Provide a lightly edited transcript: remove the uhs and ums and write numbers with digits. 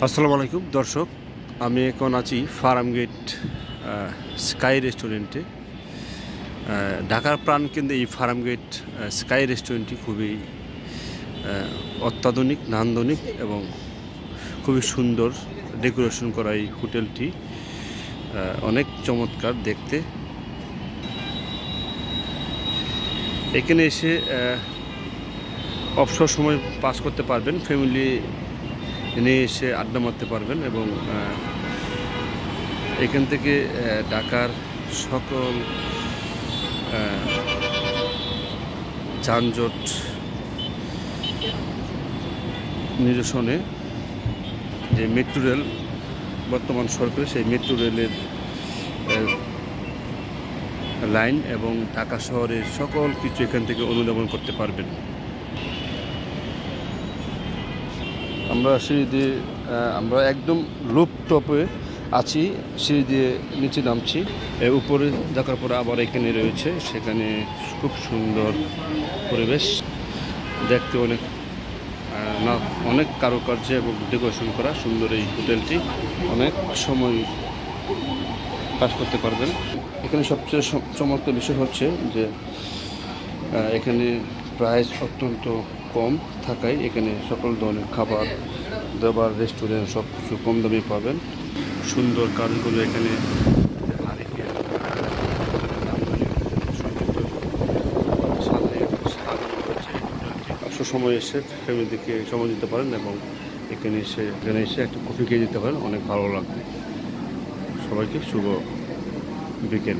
আসসালামু আলাইকুম দর্শক, আমি এখন আছি ফার্মগেট স্কাই রেস্টুরেন্টে। ঢাকার প্রাণকেন্দ্রে এই ফার্মগেট স্কাই রেস্টুরেন্টটি খুবই অত্যাধুনিক, নান্দনিক এবং খুবই সুন্দর ডেকোরেশন করা এই হোটেলটি অনেক চমৎকার দেখতে। এখানে এসে অবসর সময় পাস করতে পারবেন, ফ্যামিলি নিয়ে এসে আড্ডা মারতে পারবেন এবং এখান থেকে ঢাকার সকল যানজট নিরসনে যে মেট্রো রেল বর্তমান সরকারি, সেই মেট্রো রেলের লাইন এবং ঢাকা শহরের সকল কিছু এখান থেকে অনুধাবন করতে পারবেন। আমরা একদম রুফটপে আছি, সিঁড়ি দিয়ে নিচে নামছি। উপরে দেখার পরে আবার এখানে রয়েছে, সেখানে খুব সুন্দর পরিবেশ, দেখতে অনেক কারুকার্য এবং ডেকোরেশন করা সুন্দর এই হোটেলটি। অনেক সময় পাস করতে পারবেন। এখানে সবচেয়ে চমৎকার বিষয় হচ্ছে যে এখানে প্রাইস অত্যন্ত কম থাকায় এখানে সকল ধরনের খাবার দাবার, রেস্টুরেন্ট সব কিছু কম দামে পাবেন। সুন্দর কাজগুলো এখানে সময় এসে ফ্যামিলিকে সময় দিতে পারেন এবং এখানে এসে একটা কফি খেয়ে দিতে পারেন, অনেক ভালো লাগবে। সবাইকে শুভ বিকেল।